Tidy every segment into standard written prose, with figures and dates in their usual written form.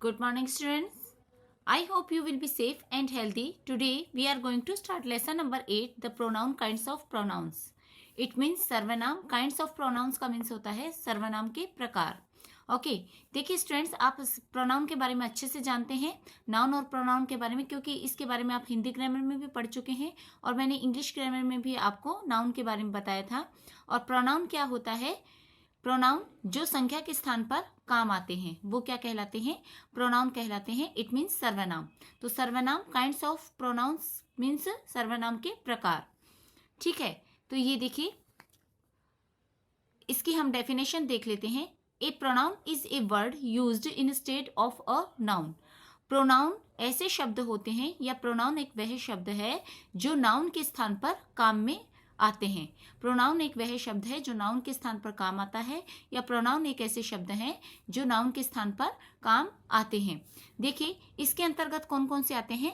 Good morning, students. I hope you will be safe and healthy. Today we are going to start lesson number 8, the pronoun kinds of pronouns. It means सर्वनाम. Kinds of pronouns का means होता है सर्वनाम के प्रकार. Okay देखिए students, आप pronoun के बारे में अच्छे से जानते हैं, नाउन और प्रोनाउन के बारे में, क्योंकि इसके बारे में आप हिंदी ग्रामर में भी पढ़ चुके हैं और मैंने इंग्लिश ग्रामर में भी आपको नाउन के बारे में बताया था. और प्रोनाउन क्या होता है? प्रोनाउन जो संख्या के स्थान पर काम आते हैं वो क्या कहलाते हैं? प्रोनाउन कहलाते हैं. इट मीन्स सर्वनाम. तो सर्वनाम, काइंड्स ऑफ प्रोनाउंस मीन्स सर्वनाम के प्रकार. ठीक है, तो ये देखिए, इसकी हम डेफिनेशन देख लेते हैं. A pronoun is a word used instead of a noun. Pronoun ऐसे शब्द होते हैं या प्रोनाउन एक वह शब्द है जो नाउन के स्थान पर काम में आते हैं. प्रोनाउन एक वह शब्द है जो नाउन के स्थान पर काम आता है, या प्रोनाउन एक ऐसे शब्द हैं जो नाउन के स्थान पर काम आते हैं. देखिए इसके अंतर्गत कौन कौन से आते हैं,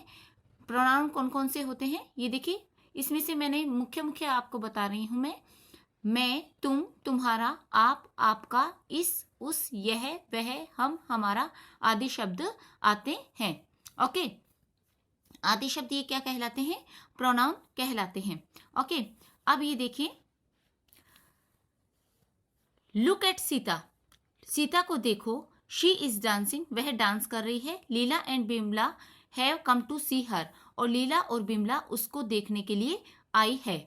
प्रोनाउन कौन कौन से होते हैं. ये देखिए, इसमें से मैंने मुख्य मुख्य आपको बता रही हूं. मैं, तुम, तुम्हारा, आप, आपका, इस, उस, यह, वह, हम, हमारा आदि शब्द आते हैं. ओके, आदि शब्द ये क्या कहलाते हैं? प्रोनाउन कहलाते हैं. ओके, अब ये देखिए, लुक एट सीता. सीता को देखो. शी इज डांसिंग, वह डांस कर रही है. Leela and Bimla have come to see her, और लीला और बिमला उसको देखने के लिए आई है.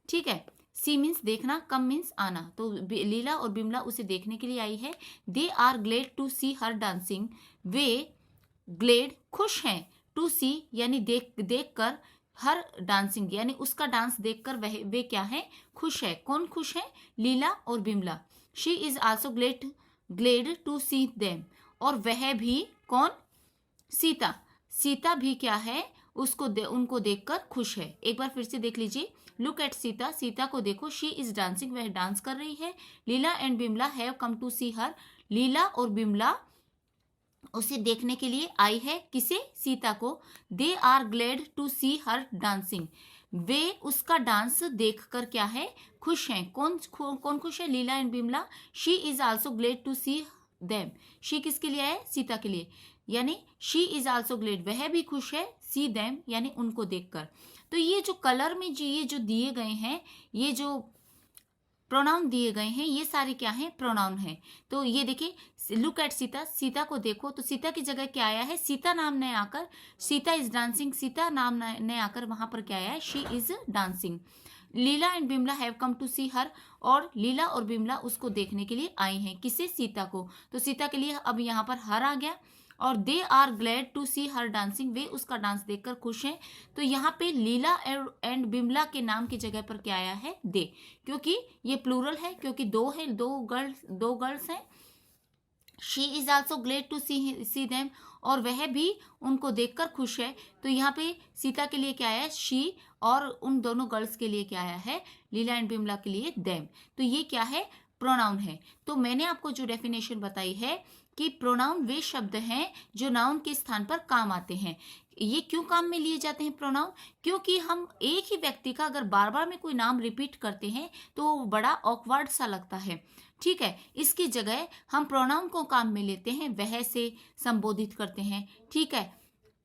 ठीक है, सी मीन्स देखना, कम मीन्स आना, तो लीला और बिमला उसे देखने के लिए आई है. They are glad to see her dancing, वे ग्लेड खुश हैं, टू सी यानी देख कर, हर डांसिंग यानी उसका डांस देखकर वे क्या है? खुश है. कौन खुश है? लीला और Bimla. She is also glad to see them, और वह भी कौन? सीता. सीता भी क्या है? उनको देखकर खुश है. एक बार फिर से देख लीजिए. लुक एट सीता, सीता को देखो. शी इज डांसिंग, वह डांस कर रही है. Leela and Bimla have come to see her, Leela और बिमला उसे देखने के लिए आई है. किसे? सीता को. They are glad to see her dancing, वे उसका डांस देखकर क्या है? खुश हैं. कौन खुश है? Leela and Bimla. She is also glad to see them, she किसके लिए है? सीता के लिए. यानी शी इज आल्सो ग्लेड, वह भी खुश है, सी देम यानी उनको देखकर. तो ये जो कलर में ये जो दिए गए हैं, ये जो प्रोनाउन दिए गए हैं, ये सारे क्या हैं? प्रोनाउन हैं. तो ये देखिए, लुक एट सीता, सीता को देखो. तो सीता की जगह क्या आया है? सीता नाम ने आकर. सीता इज डांसिंग, सीता नाम ने आकर वहां पर क्या आया है? She is dancing. Leela and Bimla have come to see her, और लीला और बिमला उसको देखने के लिए आई हैं. किसे? सीता को. तो सीता के लिए अब यहाँ पर हर आ गया. और they are glad to see her dancing, वे उसका डांस देखकर खुश हैं. तो यहाँ पे लीला एंड बिमला के नाम की जगह पर क्या आया है? दे, क्योंकि ये प्लूरल है, क्योंकि दो है, दो गर्ल्स हैं. She is also glad to see them, और वह भी उनको देखकर खुश है. तो यहाँ पे सीता के लिए क्या आया है? शी, और उन दोनों गर्ल्स के लिए क्या आया है? लीला एंड बिमला के लिए देम. तो ये क्या है? प्रोनाउन है. तो मैंने आपको जो डेफिनेशन बताई है कि प्रोनाउन वे शब्द हैं जो नाउन के स्थान पर काम आते हैं. ये क्यों काम में लिए जाते हैं प्रोनाउन? क्योंकि हम एक ही व्यक्ति का अगर बार बार में कोई नाम रिपीट करते हैं तो वो बड़ा ऑकवर्ड सा लगता है. ठीक है, इसकी जगह हम प्रोनाउन को काम में लेते हैं, वह से संबोधित करते हैं. ठीक है,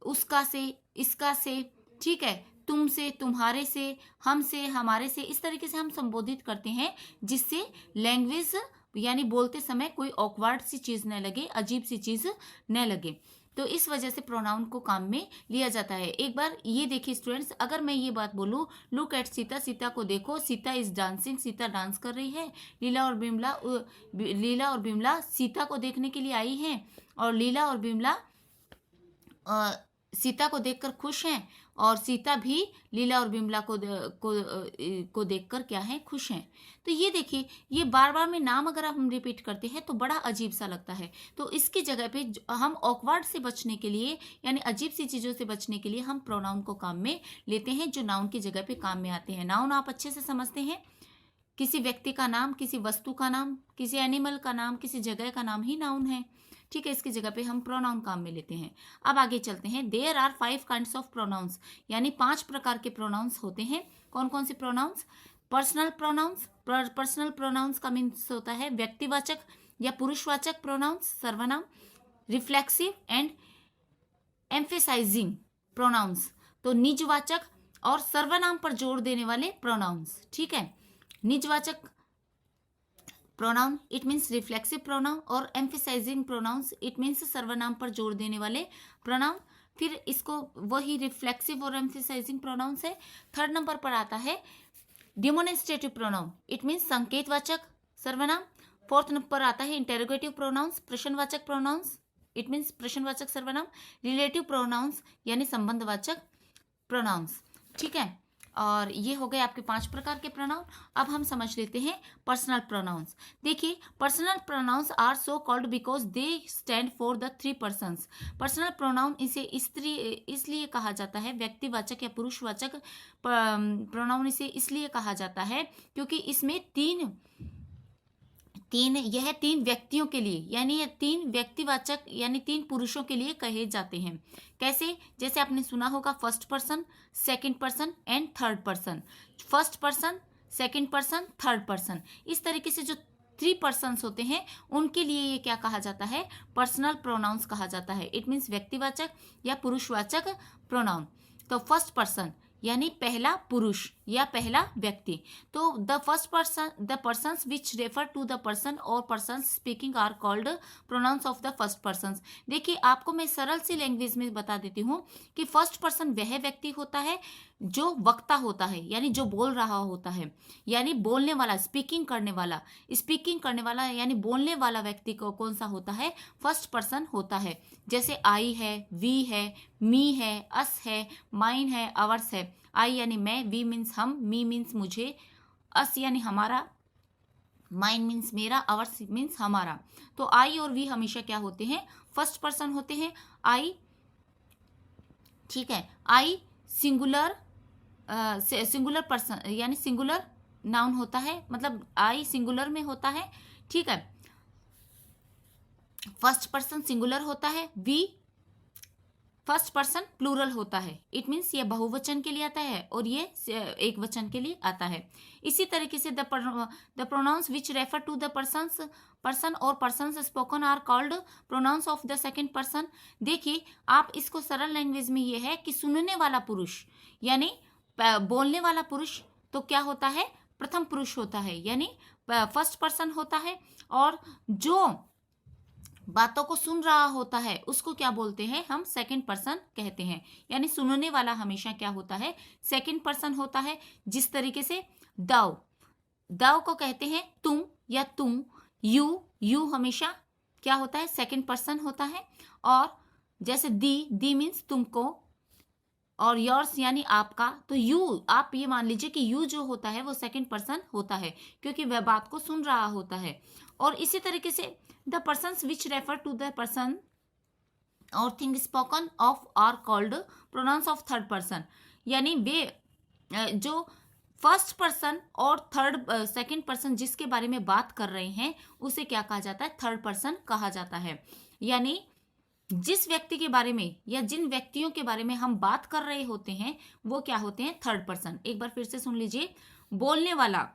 उसका से, इसका से, ठीक है, तुम से, तुम्हारे से, हम से, हमारे से, इस तरीके से हम संबोधित करते हैं जिससे लैंग्वेज यानी बोलते समय कोई ऑकवर्ड सी चीज न लगे, अजीब सी चीज न लगे. तो इस वजह से प्रोनाउन को काम में लिया जाता है. एक बार ये देखिए स्टूडेंट्स, अगर मैं ये बात बोलूँ, लुक एट सीता, सीता को देखो. Sita is dancing, Sita dance कर रही है. लीला और बिमला सीता को देखने के लिए आई हैं, और लीला और बिमला सीता को देखकर खुश हैं, और सीता भी लीला और बिमला को देखकर क्या है? खुश हैं. तो ये देखिए, ये बार बार में नाम अगर हम रिपीट करते हैं तो बड़ा अजीब सा लगता है. तो इसकी जगह पे हम ऑकवर्ड से बचने के लिए यानी अजीब सी चीज़ों से बचने के लिए हम प्रोनाउन को काम में लेते हैं जो नाउन की जगह पे काम में आते हैं. नाउन आप अच्छे से समझते हैं, किसी व्यक्ति का नाम, किसी वस्तु का नाम, किसी एनिमल का नाम, किसी जगह का नाम ही नाउन है. ठीक है, इसकी जगह पे हम प्रोनाउन काम में लेते हैं. अब आगे चलते हैं. There are 5 kinds of pronouns, यानी 5 प्रकार के प्रोनाउंस होते हैं. कौन कौन से pronouns? Personal pronouns. Personal pronouns का मीन्स होता है व्यक्तिवाचक या पुरुषवाचक प्रोनाउंस, सर्वनाम. रिफ्लेक्सिव एंड एम्फेसाइजिंग प्रोनाउंस, तो निजवाचक और सर्वनाम पर जोर देने वाले प्रोनाउंस। ठीक है, निजवाचक pronoun it means reflexive pronoun, और एम्फेसाइजिंग प्रोनाउंस इट मीन्स सर्वनाम पर जोर देने वाले प्रोनाउन। फिर इसको वही रिफ्लेक्सिव और एम्फेसाइजिंग प्रोनाउंस है। थर्ड नंबर पर आता है डिमोन्स्ट्रेटिव प्रोनाउन, इट मीन्स संकेतवाचक सर्वनाम। फोर्थ नंबर पर आता है इंटेरोगेटिव प्रोनाउंस, प्रश्नवाचक प्रोनाउंस, इट मीन्स प्रश्नवाचक सर्वनाम। रिलेटिव प्रोनाउंस यानी संबंधवाचक प्रोनाउंस। ठीक है, और ये हो गए आपके 5 प्रकार के प्रोनाउन। अब हम समझ लेते हैं पर्सनल प्रोनाउंस। देखिए, personal pronouns are so called because they stand for the 3 persons. Personal pronoun इसे इसलिए कहा जाता है, व्यक्तिवाचक या पुरुषवाचक प्रोनाउन इसे इसलिए कहा जाता है क्योंकि इसमें यह 3 व्यक्तियों के लिए, यानी ये 3 व्यक्तिवाचक यानी 3 पुरुषों के लिए कहे जाते हैं। कैसे? जैसे आपने सुना होगा first person, second person and third person. First person, second person, third person, इस तरीके से जो 3 पर्सन्स होते हैं उनके लिए ये क्या कहा जाता है? पर्सनल प्रोनाउंस कहा जाता है। इट मीन्स व्यक्तिवाचक या पुरुषवाचक प्रोनाउन। तो फर्स्ट पर्सन यानी पहला पुरुष या पहला व्यक्ति। तो the persons which refer to the person और persons speaking are called pronouns of the first persons. देखिए, आपको मैं सरल सी लैंग्वेज में बता देती हूँ कि फर्स्ट पर्सन वह व्यक्ति होता है जो वक्ता होता है, यानी जो बोल रहा होता है, यानी बोलने वाला, स्पीकिंग करने वाला यानी बोलने वाला व्यक्ति को कौन सा होता है? फर्स्ट पर्सन होता है। जैसे आई है, वी है, मी है, अस है, माइन है, अवर्स है। आई यानी मैं, वी मीन्स हम, मी मीन्स मुझे, अस यानी हमारा, माइन मीन्स मेरा, अवर्स मीन्स हमारा। तो आई और वी हमेशा क्या होते हैं? फर्स्ट पर्सन होते हैं। आई, ठीक है, आई सिंगुलर पर्सन यानी सिंगुलर नाउन होता है, मतलब आई सिंगुलर में होता है। ठीक है, फर्स्ट पर्सन सिंगुलर होता है, वी फर्स्ट पर्सन प्लूरल होता है। इट मीन्स ये बहुवचन के लिए आता है और ये एक वचन के लिए आता है। इसी तरीके से the pronouns which refer to the person और persons spoken are called pronouns of the second person. देखिए, आप इसको सरल लैंग्वेज में ये है कि सुनने वाला पुरुष यानी बोलने वाला पुरुष तो क्या होता है? प्रथम पुरुष होता है, यानी फर्स्ट पर्सन होता है। और जो बातों को सुन रहा होता है उसको क्या बोलते हैं? हम सेकंड पर्सन कहते हैं। यानी सुनने वाला हमेशा क्या होता है? सेकंड पर्सन होता है। जिस तरीके से दव को कहते हैं तुम या तुम, यू हमेशा क्या होता है? सेकंड पर्सन होता है। और जैसे दी मीन्स तुमको, और योर्स यानी आपका। तो यू, आप ये मान लीजिए कि यू जो होता है वो सेकंड पर्सन होता है क्योंकि वह बात को सुन रहा होता है। और इसी तरीके से the persons which refer to the person और thing spoken of are called pronouns of third person. यानी वे जो फर्स्ट पर्सन और सेकंड पर्सन जिसके बारे में बात कर रहे हैं उसे क्या कहा जाता है? थर्ड पर्सन कहा जाता है। यानी जिस व्यक्ति के बारे में या जिन व्यक्तियों के बारे में हम बात कर रहे होते हैं वो क्या होते हैं? Third person. एक बार फिर से सुन लीजिए, बोलने वाला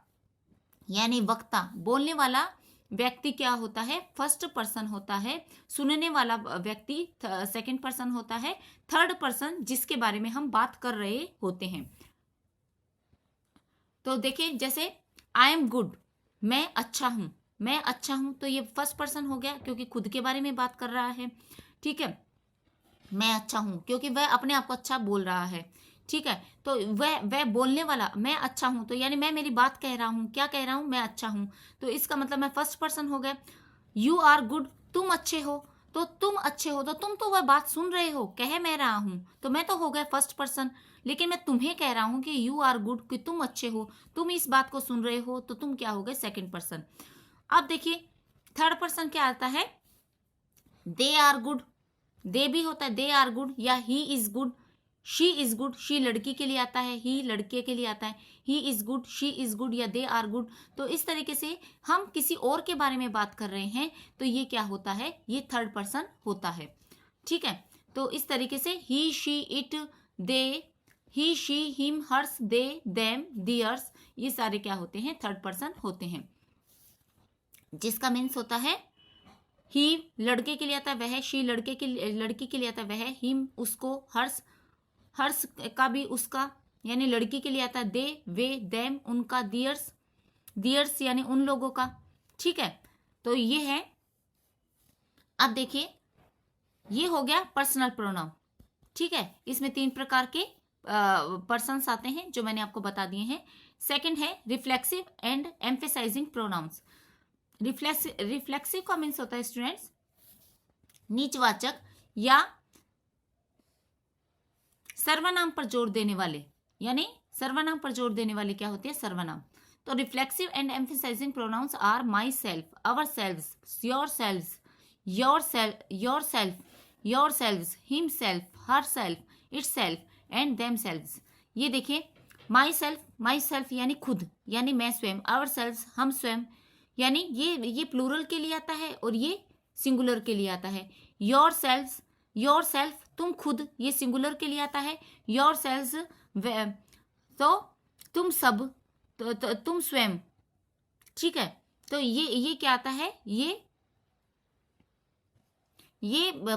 यानी वक्ता, बोलने वाला व्यक्ति क्या होता है? फर्स्ट पर्सन होता है। सुनने वाला व्यक्ति सेकंड पर्सन होता है। थर्ड पर्सन जिसके बारे में हम बात कर रहे होते हैं। तो देखिए, जैसे आई एम गुड, मैं अच्छा हूं, मैं अच्छा हूं, तो ये फर्स्ट पर्सन हो गया क्योंकि खुद के बारे में बात कर रहा है। ठीक है, मैं अच्छा हूं क्योंकि वह अपने आप को अच्छा बोल रहा है। ठीक है, तो वह बोलने वाला, मैं अच्छा हूं, तो यानी मैं मेरी बात कह रहा हूं, क्या कह रहा हूं? मैं अच्छा हूं, तो इसका मतलब मैं फर्स्ट पर्सन हो गया। यू आर गुड, तुम अच्छे हो, तो तुम अच्छे हो, तो तुम तो वह बात सुन रहे हो, कह मैं रहा हूं, तो मैं तो हो गया फर्स्ट पर्सन। लेकिन मैं तुम्हें कह रहा हूं कि यू आर गुड, कि तुम अच्छे हो, तुम इस बात को सुन रहे हो, तो तुम क्या हो गए? Second person. अब देखिए, थर्ड पर्सन क्या आता है? दे आर गुड, दे भी होता है, दे आर गुड, या he is good, she is good, she लड़की के लिए आता है, ही लड़के के लिए आता है, he is good, she is good, या दे आर गुड। तो इस तरीके से हम किसी और के बारे में बात कर रहे हैं तो ये क्या होता है? ये थर्ड पर्सन होता है। ठीक है, तो इस तरीके से he, she, it, they, he, she, him, hers, they, them, theirs, ये सारे क्या होते हैं? थर्ड पर्सन होते हैं, जिसका मीन्स होता है ही लड़के के लिए आता है वह, शी लड़की के लिए आता है वह, हिम उसको, हर्ष हर्ष का भी उसका यानी लड़की के लिए आता है दे, वे, देम उनका, दियर्स यानी उन लोगों का। ठीक है, तो ये है। अब देखिए ये हो गया पर्सनल प्रोनाउन। ठीक है, इसमें 3 प्रकार के पर्सन्स आते हैं जो मैंने आपको बता दिए हैं। सेकंड है reflexive and emphasizing pronouns. Reflexive का मीन्स होता है स्टूडेंट्स नीचवाचक या सर्वनाम पर जोर देने वाले, यानी सर्वनाम पर जोर देने वाले क्या होते हैं, सर्वनाम। तो reflexive and emphasizing pronouns are myself, ourselves, yourselves, yourselves, himself, herself, itself and themselves. ये देखिए माई सेल्फ यानी खुद, यानी मैं स्वयं, आवर सेल्व्स हम स्वयं, यानी ये प्लूरल के लिए आता है और ये सिंगुलर के लिए आता है। योर सेल्फ तुम खुद, ये सिंगुलर के लिए आता है। योर सेल्व्स तो तुम सब, तो तुम स्वयं। ठीक है, तो ये क्या आता है, ये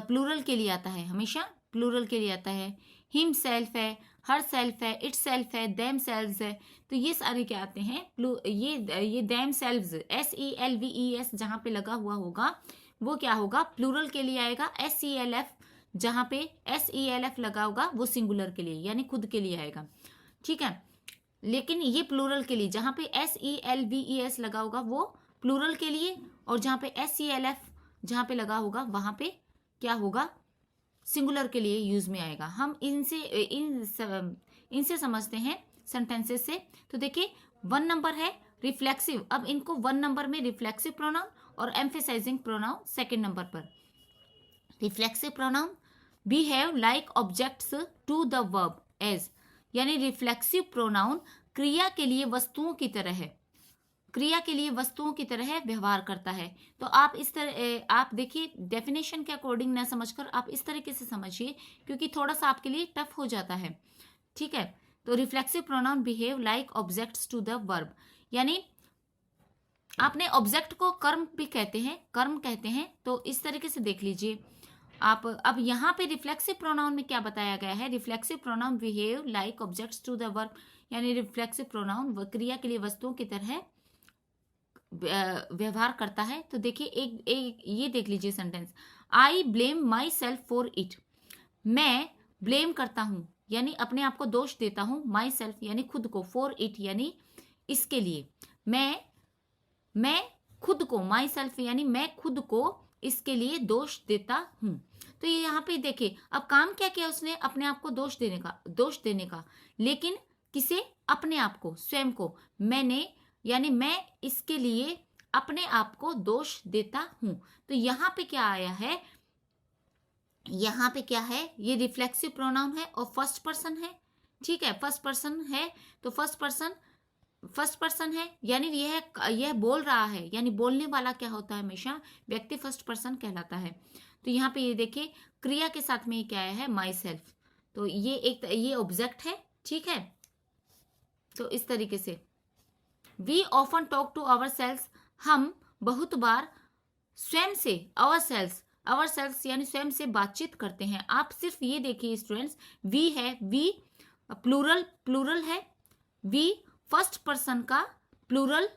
प्लूरल के लिए आता है, हमेशा प्लूरल के लिए आता है। हिम सेल्फ है, हर सेल्फ है, इट सेल्फ है, देम सेल्व्स है। तो ये सारे क्या आते हैं, ये देम सेल्व्स, SELVES जहाँ पे लगा हुआ होगा वो क्या होगा, प्लूरल के लिए आएगा। SELF जहाँ पे SELF लगा होगा वो सिंगुलर के लिए यानी खुद के लिए आएगा। ठीक है, लेकिन ये प्लूरल के लिए, जहाँ पे SELVES लगा होगा वो प्लूरल के लिए, और जहाँ पे SELF जहाँ पे लगा होगा वहाँ पे क्या होगा, सिंगुलर के लिए यूज में आएगा। हम इनसे समझते हैं सेंटेंसेस से। तो देखिए 1 नंबर है रिफ्लेक्सिव। अब इनको 1 नंबर में रिफ्लेक्सिव प्रोनाउन और एम्फेसाइजिंग प्रोनाउन 2nd नंबर पर। Reflexive pronoun behave like objects to the verb as, यानी रिफ्लेक्सिव प्रोनाउन क्रिया के लिए वस्तुओं की तरह है, क्रिया के लिए वस्तुओं की तरह व्यवहार करता है। तो आप इस तरह, आप देखिए डेफिनेशन के अकॉर्डिंग ना समझकर आप इस तरीके से समझिए, क्योंकि थोड़ा सा आपके लिए टफ हो जाता है। ठीक है, तो reflexive pronoun behave like objects to the verb, यानी आपने ऑब्जेक्ट को कर्म भी कहते हैं, कर्म कहते हैं। तो इस तरीके से देख लीजिए आप। अब यहाँ पे रिफ्लेक्सिव प्रोनाउन में क्या बताया गया है, reflexive pronoun behave like objects to the verb, यानी रिफ्लेक्सिव प्रोनाउन क्रिया के लिए वस्तुओं की तरह व्यवहार करता है। तो देखिए एक ये देख लीजिए sentence, I blame my self for it. मैं ब्लेम करता हूँ यानी अपने आप को दोष देता हूँ, माई सेल्फ यानी खुद को, फॉर इट यानी इसके लिए। मैं खुद को, माई सेल्फ यानी मैं खुद को इसके लिए दोष देता हूँ। तो ये यहाँ पे देखिए अब काम क्या किया उसने, अपने आप को दोष देने का, लेकिन किसे, अपने आप को, स्वयं को। मैंने यानी मैं इसके लिए अपने आप को दोष देता हूं। तो यहाँ पे क्या आया है, यहाँ पे क्या है, ये रिफ्लेक्सिव प्रोनाउन है और फर्स्ट पर्सन है। ठीक है, फर्स्ट पर्सन है तो फर्स्ट पर्सन है, यानी यह बोल रहा है, यानी बोलने वाला क्या होता है, हमेशा व्यक्ति फर्स्ट पर्सन कहलाता है। तो यहाँ पे ये देखिए क्रिया के साथ में क्या आया है, माई सेल्फ। तो ये ऑब्जेक्ट है। ठीक है, तो इस तरीके से we often talk to ourselves, हम बहुत बार स्वयं से, आवर सेल्स यानी स्वयं से बातचीत करते हैं। आप सिर्फ ये देखिए स्टूडेंट्स, वी है, वी प्लूरल है, वी फर्स्ट पर्सन का प्लूरल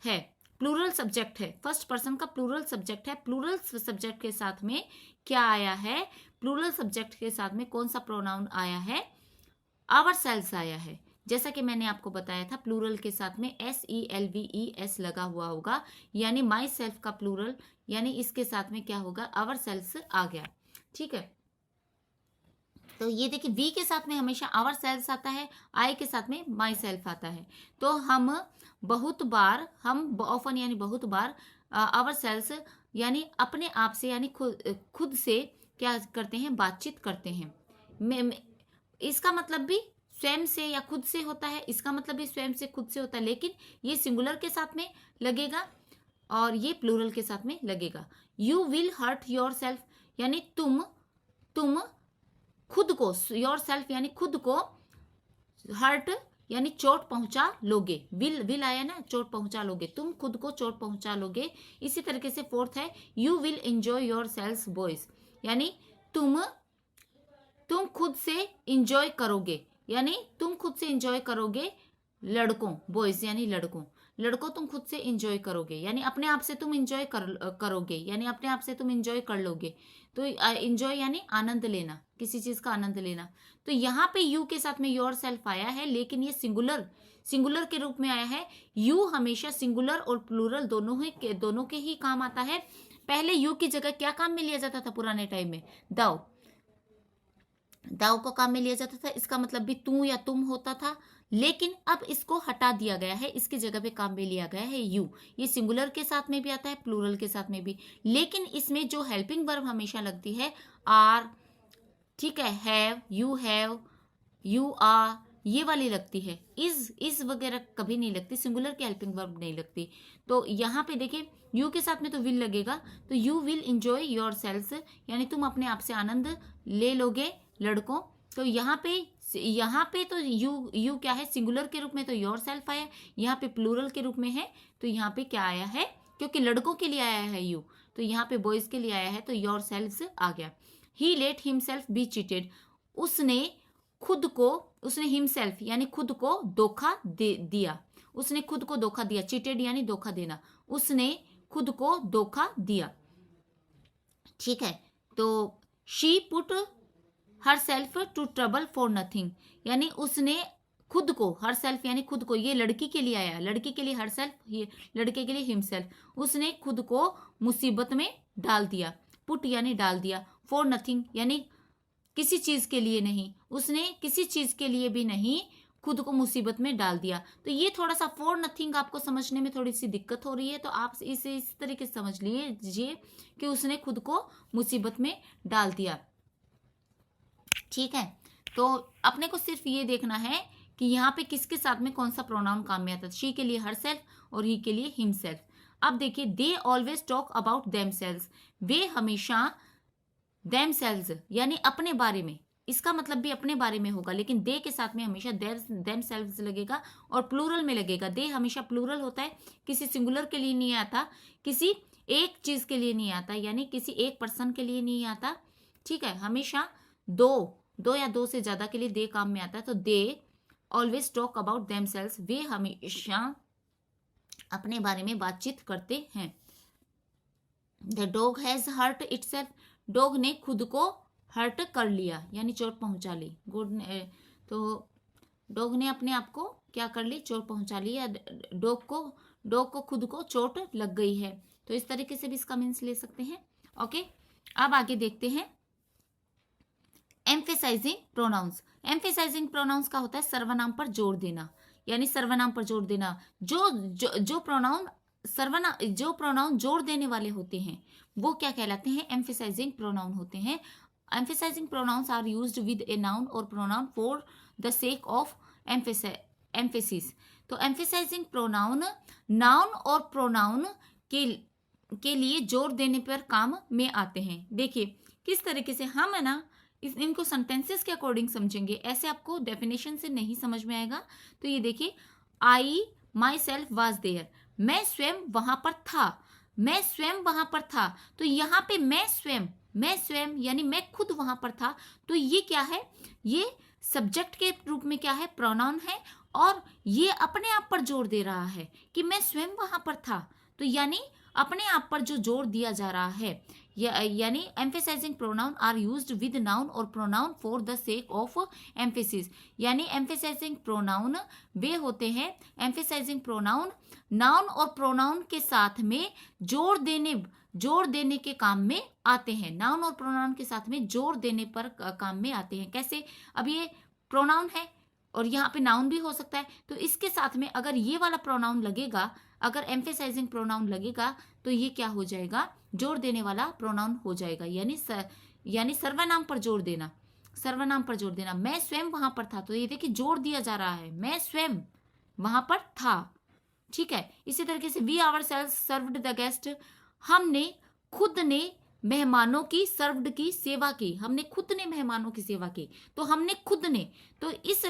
है, प्लूरल सब्जेक्ट है, फर्स्ट पर्सन का प्लूरल सब्जेक्ट है। प्लूरल सब्जेक्ट के साथ में क्या आया है, प्लूरल सब्जेक्ट के साथ में कौन सा प्रोनाउन आया है, आवर सेल्स आया है। जैसा कि मैंने आपको बताया था प्लूरल के साथ में SELVES लगा हुआ होगा, यानी माई सेल्फ का प्लूरल, यानी इसके साथ में क्या होगा, आवर सेल्स आ गया। ठीक है, तो ये देखिए वी के साथ में हमेशा आवर सेल्स आता है, आई के साथ में माई सेल्फ आता है। तो हम बहुत बार, हम ऑफन यानी बहुत बार, आवर सेल्स यानी अपने आप से यानी खुद से क्या करते हैं, बातचीत करते हैं। इसका मतलब भी स्वयं से या खुद से होता है, इसका मतलब भी स्वयं से खुद से होता है, लेकिन ये सिंगुलर के साथ में लगेगा और ये प्लूरल के साथ में लगेगा। You will hurt yourself, यानी तुम खुद को, योर सेल्फ यानी खुद को, हर्ट यानी चोट पहुंचा लोगे, विल आया ना, चोट पहुंचा लोगे, तुम खुद को चोट पहुंचा लोगे। इसी तरीके से फोर्थ है you will enjoy yourselves boys, यानी तुम खुद से इंजॉय करोगे, यानी तुम खुद से इंजॉय करोगे लड़कों, बॉयज यानी लड़कों तुम खुद से इंजॉय करोगे, यानी अपने आप से तुम इंजॉय करोगे, यानी अपने आप से तुम इंजॉय कर लोगे। तो इंजॉय यानी आनंद लेना, किसी चीज का आनंद लेना। तो यहाँ पे यू के साथ में योर सेल्फ आया है, लेकिन ये सिंगुलर के रूप में आया है। यू हमेशा सिंगुलर और प्लूरल दोनों के ही काम आता है। पहले यू की जगह क्या काम में लिया जाता था पुराने टाइम में? दाव को काम में लिया जाता था, इसका मतलब भी तू या तुम होता था, लेकिन अब इसको हटा दिया गया है, इसकी जगह पे काम में लिया गया है यू। ये सिंगुलर के साथ में भी आता है, प्लूरल के साथ में भी, लेकिन इसमें जो हेल्पिंग वर्ब हमेशा लगती है आर, ठीक है, हैव, यू आर, ये वाली लगती है। इज वगैरह कभी नहीं लगती, सिंगुलर की हेल्पिंग वर्ब नहीं लगती। तो यहाँ पे देखिए यू के साथ में तो विल लगेगा, तो you will enjoy yourselves, यानी तुम अपने आप से आनंद ले लोगे लड़कों। तो यहाँ पे तो यू क्या है, सिंगुलर के रूप में तो योर सेल्फ आया, यहाँ पे प्लूरल के रूप में है, तो यहाँ पे क्या आया है, क्योंकि लड़कों के लिए आया है यू, तो यहाँ पे बॉयज के लिए आया है, तो योर सेल्फ्स आ गया। ही लेट हिमसेल्फ बी चीटेड, उसने हिमसेल्फ यानी खुद को धोखा दिया, उसने खुद को धोखा दिया, चीटेड यानी धोखा देना, उसने खुद को धोखा दिया, ठीक है। तो she put herself to trouble for nothing, यानी उसने खुद को, हर सेल्फ यानी खुद को, ये लड़की के लिए आया, लड़की के लिए हर सेल्फ, ये लड़के के लिए हिमसेल्फ, उसने खुद को मुसीबत में डाल दिया, पुट यानी डाल दिया, फॉर नथिंग यानी किसी चीज के लिए नहीं, उसने किसी चीज के लिए भी नहीं खुद को मुसीबत में डाल दिया। तो ये थोड़ा सा फॉर नथिंग आपको समझने में थोड़ी सी दिक्कत हो रही है, तो आप इसे इस तरीके से समझ लीजिए कि उसने खुद को मुसीबत में डाल दिया, ठीक है। तो अपने को सिर्फ ये देखना है कि यहाँ पे किसके साथ में कौन सा प्रोनाउन काम में आता है। शी के लिए हर सेल्फ और ही के लिए हिमसेल्फ। अब देखिए they always talk about themselves, वे हमेशा देम सेल्स यानी अपने बारे में, इसका मतलब भी अपने बारे में होगा, लेकिन दे के साथ में हमेशा देम सेल्व्स लगेगा और प्लूरल में लगेगा। दे हमेशा प्लूरल होता है, किसी सिंगुलर के लिए नहीं आता, किसी एक चीज के लिए नहीं आता, यानी किसी एक पर्सन के लिए नहीं आता, ठीक है। हमेशा दो या दो से ज्यादा के लिए दे काम में आता है। तो they always talk about themselves, वे हमेशा अपने बारे में बातचीत करते हैं। The dog has hurt itself, dog ने खुद को हर्ट कर लिया यानी चोट पहुंचा ली। तो डॉग ने अपने आप को क्या कर ली, चोट पहुंचा ली, या डॉग को खुद को चोट लग गई है। तो इस तरीके से भी इसका मीन्स ले सकते हैं। ओके, अब आगे देखते हैं एम्फेसाइजिंग प्रोनाउंस। एम्फेसाइजिंग प्रोनाउंस का होता है सर्वनाम पर जोर देना, यानी सर्वनाम पर जोर देना। जो प्रोनाउन जोर देने वाले होते हैं वो क्या कहलाते हैं, एम्फेसाइजिंग प्रोनाउन होते हैं। Emphasising pronouns are used with a noun और pronoun for the sake of emphasis. तो एम्फेसाइजिंग प्रोनाउन नाउन और प्रोनाउन के लिए जोर देने पर काम में आते हैं। देखिए किस तरीके से हम है ना इनको सेंटेंसेस के अकॉर्डिंग समझेंगे, ऐसे आपको डेफिनेशन से नहीं समझ में आएगा। तो ये देखिए, आई माई सेल्फ वॉज देयर, मैं स्वयं वहां पर था, मैं स्वयं वहां पर था। तो यहाँ पे मैं स्वयं यानी मैं खुद वहां पर था। तो ये क्या है, ये सब्जेक्ट के रूप में क्या है, प्रोनाउन है, और ये अपने आप पर जोर दे रहा है कि मैं स्वयं वहां पर था। तो यानी अपने आप पर जो जोर दिया जा रहा है, यानी emphasising pronoun are used with noun और pronoun for the sake of emphasis. यानी एम्फेसाइजिंग प्रोनाउन वे होते हैं, एम्फेसाइजिंग प्रोनाउन नाउन और प्रोनाउन के साथ में जोर देने के काम में आते हैं। नाउन और प्रोनाउन के साथ में जोर देने पर काम में आते हैं। कैसे, अब ये प्रोनाउन है और यहाँ पे नाउन भी हो सकता है, तो इसके साथ में अगर ये वाला प्रोनाउन लगेगा, अगर एम्फेसाइजिंग प्रोनाउन लगेगा, तो ये क्या हो जाएगा, जोर देने वाला प्रोनाउन हो जाएगा। यानी सर्वनाम पर जोर देना, सर्वनाम पर जोर देना। मैं स्वयं वहां पर था, तो ये देखिए जोर दिया जा रहा है, मैं स्वयं वहां पर था, ठीक है। इसी तरीके से we ourselves served the guest, हमने खुद ने मेहमानों की सर्व्ड की सेवा की, हमने खुद ने मेहमानों की सेवा की। तो हमने खुद ने, तो इस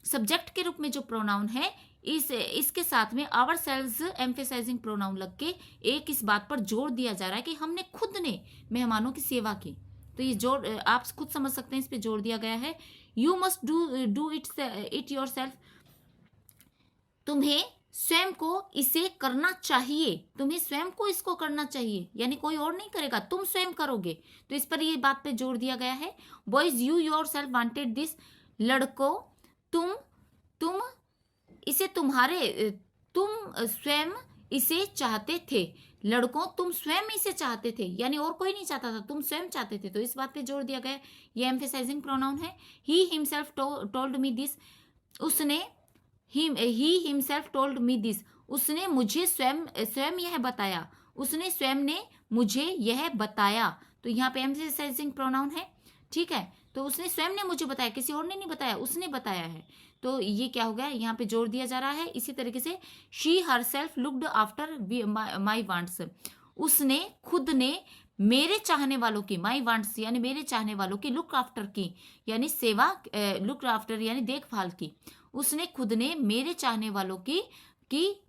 सब्जेक्ट के रूप में जो प्रोनाउन है इसके साथ में आवर सेल्स एम्फेसाइजिंग प्रोनाउन लग के एक इस बात पर जोर दिया जा रहा है कि हमने खुद ने मेहमानों की सेवा की। तो ये जोर आप खुद समझ सकते हैं, इस पे जोर दिया गया है। You must do it your self, तुम्हें स्वयं को इसे करना चाहिए, तुम्हें स्वयं को इसको करना चाहिए, यानी कोई और नहीं करेगा, तुम स्वयं करोगे। तो इस पर ये बात पे जोर दिया गया है। Boys you your self wanted this, लड़कों तुम इसे तुम स्वयं इसे चाहते थे। लड़कों तुम स्वयं इसे चाहते थे, यानी और कोई नहीं चाहता था, तुम स्वयं चाहते थे। तो इस बात पे जोर दिया गया है। ये एम्फेसाइजिंग प्रोनाउन है। He himself told me this, उसने he himself told me this, उसने मुझे स्वयं यह बताया, उसने स्वयं ने मुझे यह बताया। तो यहाँ पे एम्फेसाइजिंग प्रोनाउन है, ठीक है। तो उसने स्वयं ने मुझे बताया, किसी और ने नहीं बताया, उसने बताया है। तो ये क्या हो गया, यहाँ पे जोर दिया जा रहा है। इसी तरीके से she herself looked after my wants, उसने खुद ने मेरे चाहने वालों की, माई वांट्स यानी मेरे चाहने वालों की, लुक आफ्टर की यानी सेवा, लुक आफ्टर यानी देखभाल की। उसने खुद ने मेरे चाहने वालों की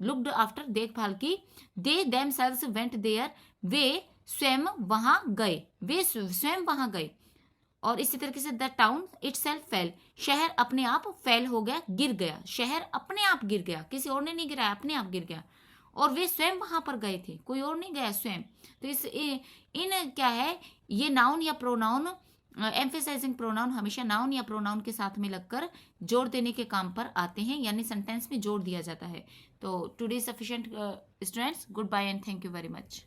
लुक्ड आफ्टर देखभाल की। दे देमसेल्व्स वेंट देयर, वे स्वयं वहां गए, वे स्वयं वहां गए। और इसी तरीके से द टाउन इटसेल्फ फेल, शहर अपने आप फेल हो गया, गिर गया। शहर अपने आप गिर गया, किसी और ने नहीं गिराया, अपने आप गिर गया। और वे स्वयं वहां पर गए थे, कोई और नहीं गया, स्वयं। तो इन क्या है, ये नाउन या प्रोनाउन, एम्फेसाइजिंग प्रोनाउन हमेशा नाउन या प्रोनाउन के साथ में लगकर जोर देने के काम पर आते हैं, यानी सेंटेंस में जोर दिया जाता है। तो today sufficient students, goodbye and thank you very much.